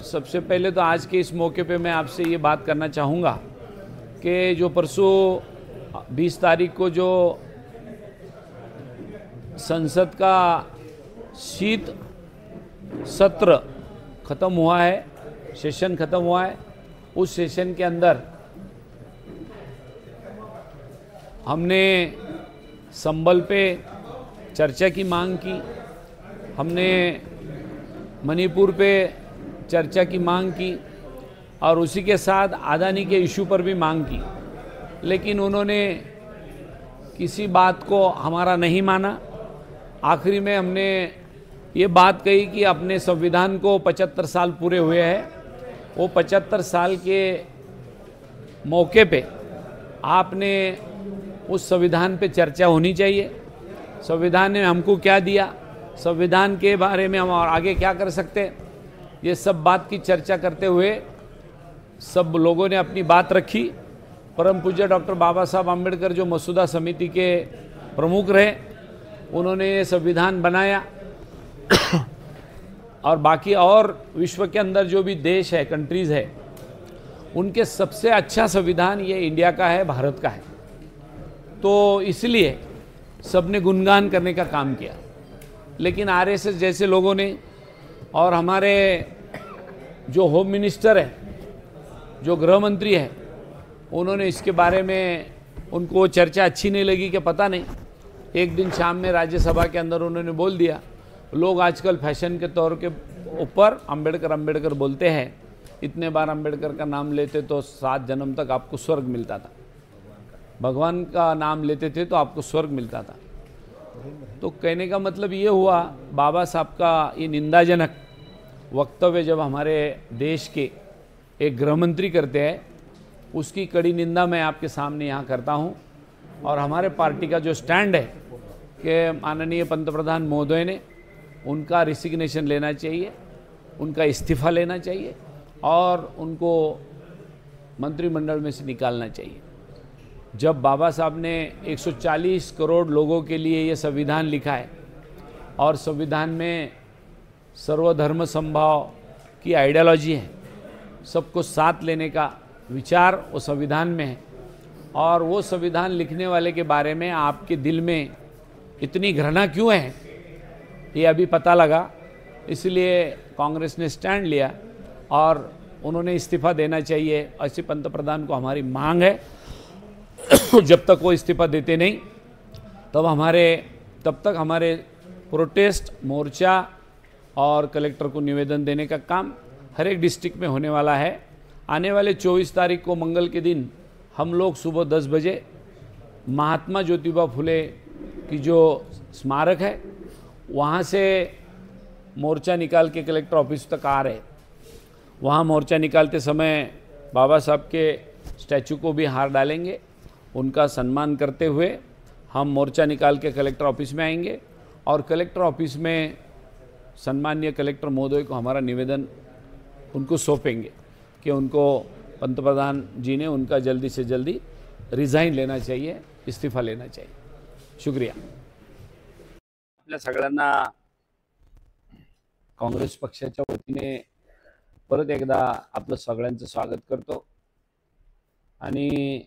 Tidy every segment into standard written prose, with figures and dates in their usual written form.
सबसे पहले तो आज के इस मौके पे मैं आपसे ये बात करना चाहूँगा कि जो परसों 20 तारीख को जो संसद का शीत सत्र ख़त्म हुआ है, सेशन ख़त्म हुआ है, उस सेशन के अंदर हमने संबल पे चर्चा की मांग की, हमने मणिपुर पे चर्चा की मांग की और उसी के साथ अदानी के इशू पर भी मांग की, लेकिन उन्होंने किसी बात को हमारा नहीं माना। आखिरी में हमने ये बात कही कि अपने संविधान को 75 साल पूरे हुए हैं, वो 75 साल के मौके पे आपने उस संविधान पे चर्चा होनी चाहिए। संविधान ने हमको क्या दिया, संविधान के बारे में हम और आगे क्या कर सकते हैं, ये सब बात की चर्चा करते हुए सब लोगों ने अपनी बात रखी। परम पूज्य डॉक्टर बाबा साहब आम्बेडकर जो मसूदा समिति के प्रमुख रहे, उन्होंने ये संविधान बनाया और बाकी और विश्व के अंदर जो भी देश है, कंट्रीज़ है, उनके सबसे अच्छा संविधान ये इंडिया का है, भारत का है। तो इसलिए सबने गुणगान करने का काम किया। लेकिन आरएसएस जैसे लोगों ने और हमारे जो होम मिनिस्टर है, जो गृह मंत्री है, उन्होंने इसके बारे में उनको चर्चा अच्छी नहीं लगी कि पता नहीं, एक दिन शाम में राज्यसभा के अंदर उन्होंने बोल दिया, लोग आजकल फैशन के तौर के ऊपर अम्बेडकर अम्बेडकर बोलते हैं, इतने बार अम्बेडकर का नाम लेते तो 7 जन्म तक आपको स्वर्ग मिलता था, भगवान का नाम लेते थे तो आपको स्वर्ग मिलता था। तो कहने का मतलब ये हुआ, बाबा साहब का ये निंदाजनक वक्तव्य जब हमारे देश के एक गृह मंत्री करते हैं, उसकी कड़ी निंदा मैं आपके सामने यहाँ करता हूँ। और हमारे पार्टी का जो स्टैंड है कि माननीय पंतप्रधान महोदय ने उनका रिसिग्नेशन लेना चाहिए, उनका इस्तीफ़ा लेना चाहिए और उनको मंत्रिमंडल में से निकालना चाहिए। जब बाबा साहब ने 140 करोड़ लोगों के लिए ये संविधान लिखा है और संविधान में सर्वधर्म समभाव की आइडियोलॉजी है, सबको साथ लेने का विचार वो संविधान में है, और वो संविधान लिखने वाले के बारे में आपके दिल में इतनी घृणा क्यों है, ये अभी पता लगा। इसलिए कांग्रेस ने स्टैंड लिया और उन्होंने इस्तीफ़ा देना चाहिए, ऐसे पंतप्रधान को हमारी मांग है। जब तक वो इस्तीफा देते नहीं तब तक हमारे प्रोटेस्ट मोर्चा और कलेक्टर को निवेदन देने का काम हर एक डिस्ट्रिक्ट में होने वाला है। आने वाले 24 तारीख को मंगल के दिन हम लोग सुबह 10 बजे महात्मा ज्योतिबा फुले की जो स्मारक है वहाँ से मोर्चा निकाल के कलेक्टर ऑफिस तक आ रहे। वहाँ मोर्चा निकालते समय बाबा साहब के स्टैचू को भी हार डालेंगे, उनका सम्मान करते हुए हम मोर्चा निकाल के कलेक्टर ऑफिस में आएंगे और कलेक्टर ऑफिस में सम्मानीय कलेक्टर महोदय को हमारा निवेदन उनको सौंपेंगे कि उनको पंतप्रधान जी ने उनका जल्दी से जल्दी रिज़ाइन लेना चाहिए, इस्तीफा लेना चाहिए। शुक्रिया। आपल्या सगळ्यांना काँग्रेस पक्षाच्या वतीने परत एकदा आपलं सगळ्यांचं स्वागत करतो आणि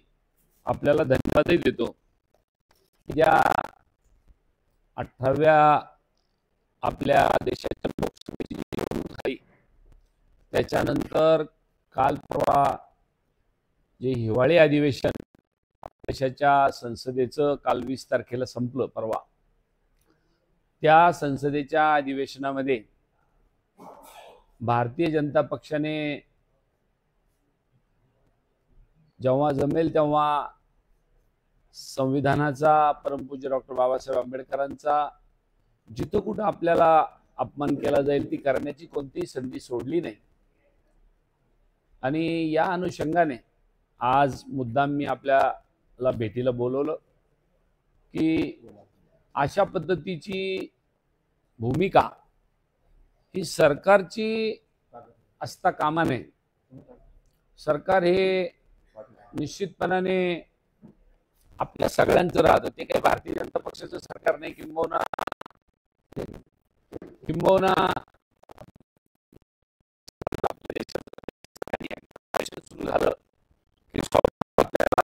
आपल्याला धन्यवादही देतो। ज्या 18व्या आपल्या देशाच्या लोकसभेची निवडणूक झाली त्याच्यानंतर काल परवा जे हिवाळी अधिवेशन देशाच्या संसदेचं काल 20 तारखेला संपलं परवा, त्या संसदेच्या अधिवेशनामध्ये भारतीय जनता पक्षाने जेव्हा जमेल तेव्हा संविधानाचा, परमपूज्य डॉक्टर बाबासाहेब आंबेडकरांचा जिथं कुठं आपल्याला अपमान केला जाईल ती करण्याची कोणतीही संधी सोडली नाही। आणि या अनुषंगाने आज मुद्दाम मी आपल्याला भेटीला बोलवलं की अशा पद्धतीची भूमिका ही सरकारची असता कामा नये। सरकार हे निश्चितपणाने आपल्या सगळ्यांचं राहतं, ते काही भारतीय जनता पक्षाचं सरकार नाही, किंबहुना झालं की आपल्याला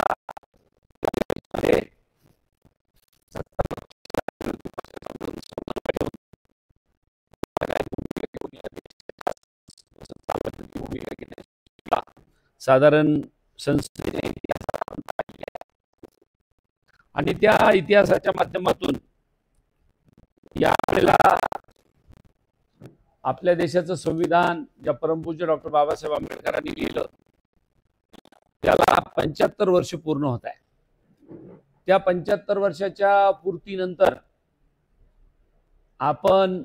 साधारण संस्थेने आणि त्या इतिहासाच्या माध्यमातून यावेळेला आपल्या देशाचं संविधान ज्या परमपूज्य डॉक्टर बाबासाहेब आंबेडकरांनी लिहिलं त्याला 75 वर्ष पूर्ण होत आहे। त्या 75 वर्षाच्या पूर्तीनंतर आपण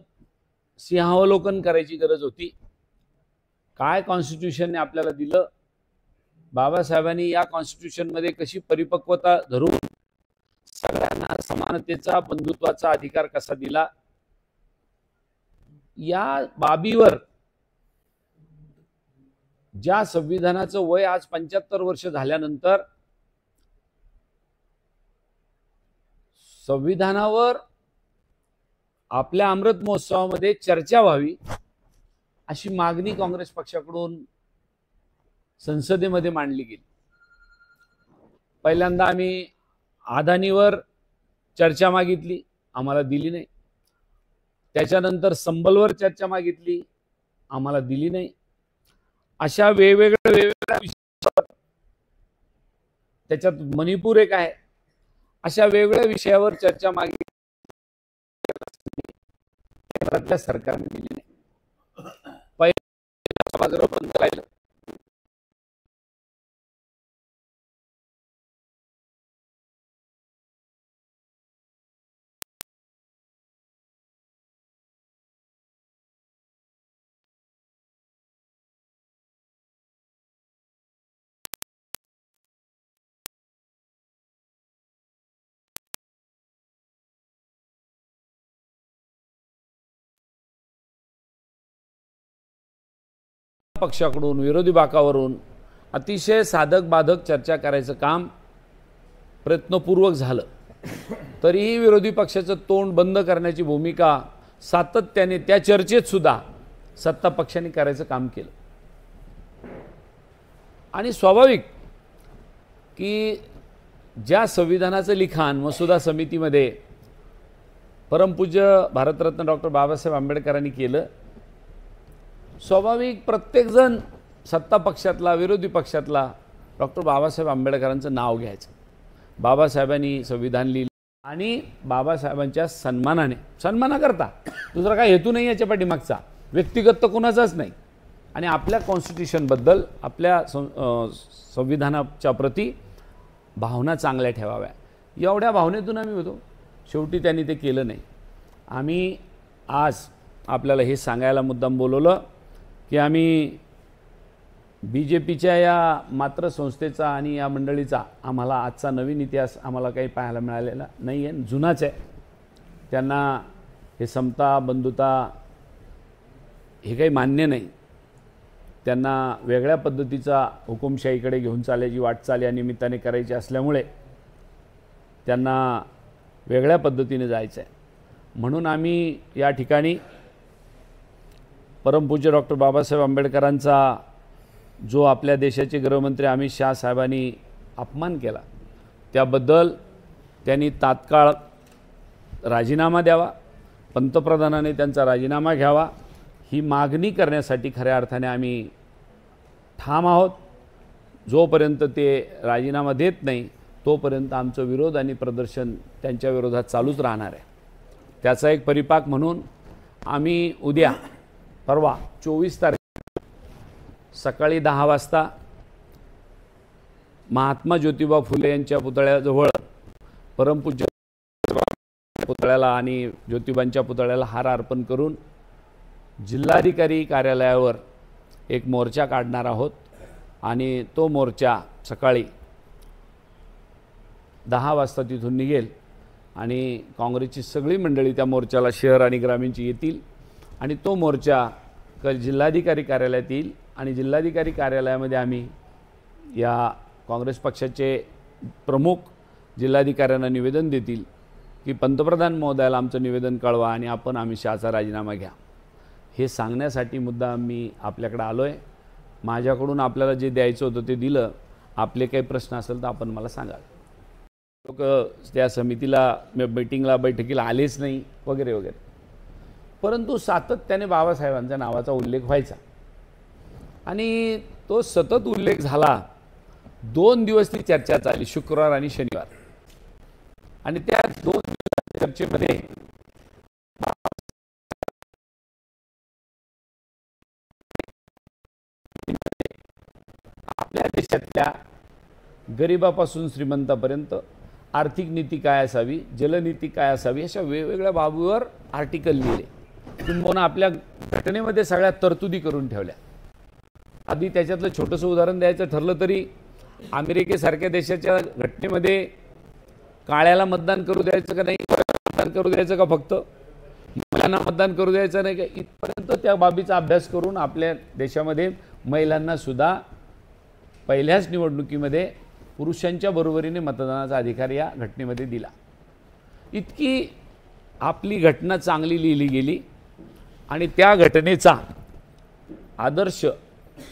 सिंहावलोकन करायची गरज होती। काय कॉन्स्टिट्यूशनने आपल्याला दिलं, बाबासाहेबांनी या कॉन्स्टिट्यूशन मध्ये कशी परिपक्वता धरून सगळ्यांना समानतेचा बंधुत्वाचा अधिकार कसा दिला, या बाबीवर ज्या संविधानाचं वय आज 75 वर्ष झाल्यानंतर संविधानावर आपल्या अमृत महोत्सवामध्ये चर्चा व्हावी अशी मागणी काँग्रेस पक्षाकडून संसदेमध्ये मांडली गेली। पहिल्यांदा आम्ही अदानीवर चर्चा मागितली, आम्हाला दिली नाही। त्याच्यानंतर संबलवर चर्चा मागितली, आम्हाला दिली नाही। अशा वेगवेगळ्या विषयावर, त्याच्यात मणिपूर एक आहे, अशा वेगवेगळ्या विषयावर चर्चा मागितली, केंद्रातल्या सरकारने दिली नाही। पहिला सभागृह बंद राहिलं। पक्षाकडून विरोधी बाकावरून अतिशय साधक बाधक चर्चा करायचं काम प्रयत्नपूर्वक झालं, तरीही विरोधी पक्षाचं तोंड बंद करण्याची भूमिका सातत्याने त्या चर्चेत सुद्धा सत्ता पक्षाने करायचं काम केलं। आणि स्वाभाविक की ज्या संविधानाचं लिखाण मसुदा समितीमध्ये परमपूज्य भारतरत्न डॉक्टर बाबासाहेब आंबेडकरांनी केलं, स्वाभाविक प्रत्येकजण सत्ता पक्षातला विरोधी पक्षातला डॉक्टर बाबासाहेब आंबेडकरांचं नाव घ्यायचं। बाबासाहेबांनी संविधान लिहिलं आणि बाबासाहेबांच्या सन्मानाकरता दुसरा काय हेतू नाही याच्या पाठीमागचा, व्यक्तिगत तर कोणाचाच नाही। आणि आपल्या कॉन्स्टिट्यूशनबद्दल आपल्या संविधानाच्या प्रती भावना चांगल्या ठेवाव्या, एवढ्या भावनेतून आम्ही होतो। शेवटी त्यांनी ते केलं नाही। आम्ही आज आपल्याला हे सांगायला मुद्दाम बोलवलं की आम्ही BJPच्या या मात्र संस्थेचा आणि या मंडळीचा आम्हाला आजचा नवीन इतिहास आम्हाला काही पाहायला मिळालेला नाही आहे, जुनाच आहे। त्यांना हे समता बंधुता हे काही मान्य नाही। त्यांना वेगळ्या पद्धतीचा हुकुमशाहीकडे घेऊन चालायची वाटचाल या निमित्ताने करायची असल्यामुळे त्यांना वेगळ्या पद्धतीने जायचं आहे। म्हणून आम्ही या ठिकाणी परमपूज्य डॉक्टर बाबासाहेब आंबेडकरांचा जो आपल्या देशाचे गृहमंत्री अमित शाह साहेबांनी अपमान केला त्याबद्दल त्यांनी तात्काळ राजीनामा द्यावा, पंतप्रधानांनी त्यांचा राजीनामा घ्यावा, ही मागणी करण्यासाठी खऱ्या अर्थाने आम्ही ठाम आहोत। जोपर्यंत ते राजीनामा देत नाही तोपर्यंत आमचं विरोध आणि प्रदर्शन त्यांच्या विरोधात चालूच राहणार आहे। त्याचा एक परिपाक म्हणून आम्ही उद्या परवा 24 तारीख सकाळी 10 वाजता महात्मा ज्योतिबा फुले यांच्या पुतळ्याजवळ परमपूज्य पुतळ्याला आणि ज्योतिबांच्या पुतळ्याला हार अर्पण करून जिल्हाधिकारी कार्यालयावर एक मोर्चा काढणार आहोत। आणि तो मोर्चा सकाळी 10 वाजता तिथून निघेल आणि काँग्रेसची सगळी मंडळी त्या मोर्चाला शहर आणि ग्रामीणची येतील आणि तो मोर्चा जिल्हाधिकारी कार्यालयात येईल आणि जिल्हाधिकारी कार्यालयामध्ये आम्ही या काँग्रेस पक्षाचे प्रमुख जिल्हाधिकाऱ्यांना निवेदन देतील की पंतप्रधान महोदयाला आमचं निवेदन कळवा आणि आपण अमित शहाचा राजीनामा घ्या। हे सांगण्यासाठी मुद्दा मी आपल्याकडे आलो आहे। माझ्याकडून आपल्याला जे द्यायचं होतं ते दिलं. आपले काही प्रश्न असेल तर आपण मला सांगा. लोक त्या समितीला मीटिंगला बैठकीला आलेच नाही वगैरे वगैरे, परंतु सातत्याने बाबासाहेबांच्या नावाचा उल्लेख व्हायचा आणि तो सतत उल्लेख झाला. 2 दिवस ती चर्चा चालली, शुक्रवार आणि शनिवार, आणि त्या 2 दिवसाच्या चर्चेमध्ये आपल्या देशातल्या गरिबापासून श्रीमंतापर्यंत आर्थिक नीती काय असावी, जलनीती काय असावी, अशा वेगवेगळ्या बाबीवर आर्टिकल लिहिले. किंबहुना आपल्या घटनेमध्ये सगळ्या तरतुदी करून ठेवल्या. आधी त्याच्यातलं छोटंसं उदाहरण द्यायचं ठरलं तरी अमेरिकेसारख्या देशाच्या घटनेमध्ये काळ्याला मतदान करू द्यायचं का नाही, मतदान करू द्यायचं का, फक्त महिलांना मतदान करू द्यायचं नाही का, इथपर्यंत त्या बाबीचा अभ्यास करून आपल्या देशामध्ये महिलांना सुद्धा पहिल्याच निवडणुकीमध्ये पुरुषांच्या बरोबरीने मतदानाचा अधिकार या घटनेमध्ये दिला. इतकी आपली घटना चांगली लिहिली गेली आणि त्या घटनेचा आदर्श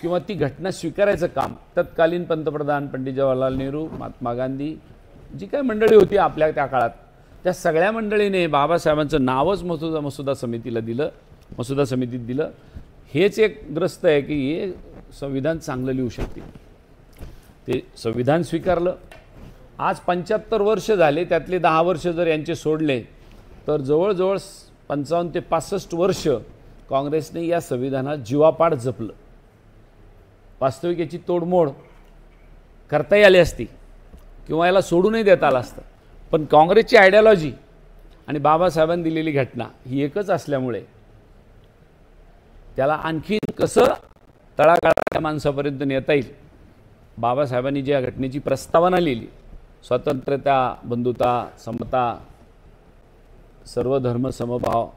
किंवा ती घटना स्वीकारायचं काम तत्कालीन पंतप्रधान पंडित जवाहरलाल नेहरू, महात्मा गांधी, जी काही मंडळी होती आपल्या त्या काळात, त्या सगळ्या मंडळीने बाबासाहेबांचं नावच मसुदा समितीत दिलं. हेच एक ग्रस्त आहे की हे संविधान चांगलं लिहू शकते. ते संविधान स्वीकारलं. आज 75 वर्ष झाले, त्यातले 10 वर्ष जर यांचे सोडले तर जवळजवळ 55 ते 65 वर्ष काँग्रेसने या संविधानात जीवापाड जपलं. वास्तविक याची तोडमोड करता आली असती किंवा याला सोडूनही देता आलं असतं, पण काँग्रेसची आयडियॉलॉजी आणि बाबासाहेबांनी दिलेली घटना ही एकच असल्यामुळे त्याला आणखीन कसं तळागाळाच्या माणसापर्यंत नेता येईल. बाबासाहेबांनी ज्या घटनेची प्रस्तावना लिहिली, स्वातंत्र्यता, बंधुता, समता, सर्वधर्म समभाव,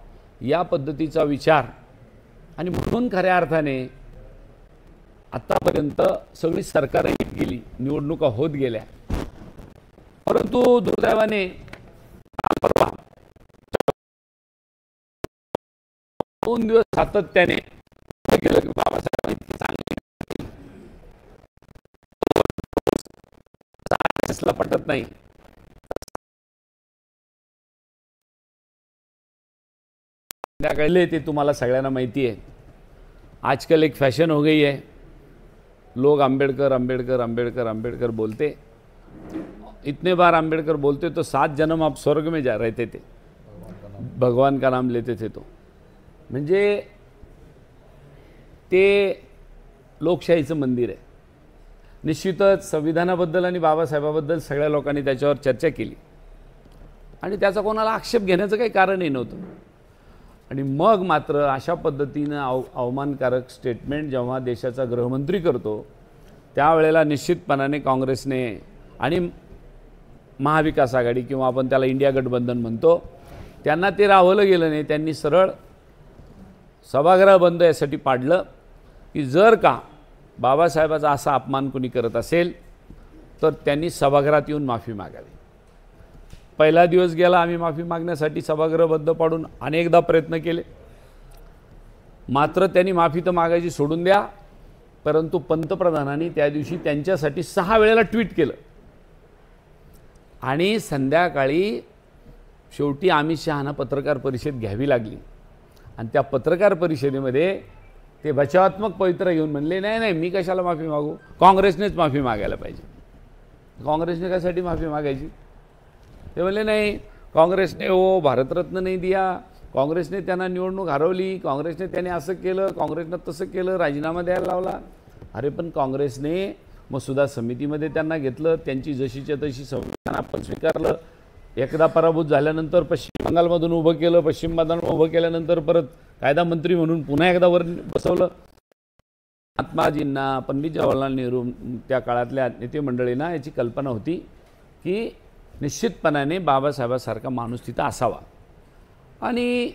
या पद्धतीचा विचार, आणि म्हणून खऱ्या अर्थाने आतापर्यंत सगळी सरकारही गेली, निवडणुका होत गेल्या, परंतु दुर्दैवाने परवा 2 दिवस सातत्याने गेलं की बाबासाहेबांनी इतकी चांगली पटत नाही. ते तुम्हाला सगळ्यांना माहिती है. आजकल एक फैशन हो गई है, लोग अंबेडकर अंबेडकर अंबेडकर अंबेडकर बोलते. इतने बार अंबेडकर बोलते तो 7 जन्म आप स्वर्ग में जा रहते थे, भगवान का नाम लेते थे. तो म्हणजे ते लोकशाहीचं मंदिर आहे. निश्चितच संविधानाबद्दल आणि बाबासाहेबाबद्दल सगळ्या लोकांनी त्याच्यावर चर्चा केली आणि त्याचा कोणाला आक्षेप घेण्याचं काही कारणही नव्हतं. आणि मग मात्र अशा पद्धतीनं अवमानकारक स्टेटमेंट जेव्हा देशाचा गृहमंत्री करतो, त्यावेळेला निश्चितपणाने काँग्रेसने आणि महाविकास आघाडी किंवा आपण त्याला इंडिया गठबंधन म्हणतो, त्यांना ते राहवलं गेलं नाही. त्यांनी सरळ सभागृह बंद यासाठी पाडलं की जर का बाबासाहेबाचा असा अपमान कोणी करत असेल तर त्यांनी सभागृहात येऊन माफी मागावी. पहिला दिवस गेला, आम्ही माफी मागण्यासाठी सभागृह बंद पाडून अनेकदा प्रयत्न केले, मात्र त्यांनी माफी तर मागायची सोडून द्या. परंतु पंतप्रधानांनी त्या दिवशी त्यांच्यासाठी 6 वेळेला ट्विट केलं आणि संध्याकाळी शेवटी अमित शहांना पत्रकार परिषद घ्यावी लागली आणि त्या पत्रकार परिषदेमध्ये ते बचावात्मक पवित्रा घेऊन म्हणले, नाही नाही मी कशाला माफी मागू, काँग्रेसनेच माफी मागायला पाहिजे. काँग्रेसने कशासाठी माफी मागायची? ते म्हणले नाही, काँग्रेसने भारतरत्न नाही दिया, काँग्रेसने त्यांना निवडणूक हरवली, काँग्रेसने त्याने असं केलं, काँग्रेसने तसं केलं, राजीनामा द्यायला लावला. अरे पण काँग्रेसने मसुदा समितीमध्ये त्यांना घेतलं, त्यांची जशीच्या तशी संविधान आपण स्वीकारलं. एकदा पराभूत झाल्यानंतर पश्चिम बंगालमधून उभं केलं, पश्चिम बंगालमधून उभं केल्यानंतर परत कायदा मंत्री म्हणून पुन्हा एकदा वर बसवलं. महात्माजींना, पंडित जवाहरलाल नेहरू, त्या काळातल्या नेते मंडळींना याची कल्पना होती की निश्चितपणाने बाबासाहेबांसारखा माणूस तिथं असावा. आणि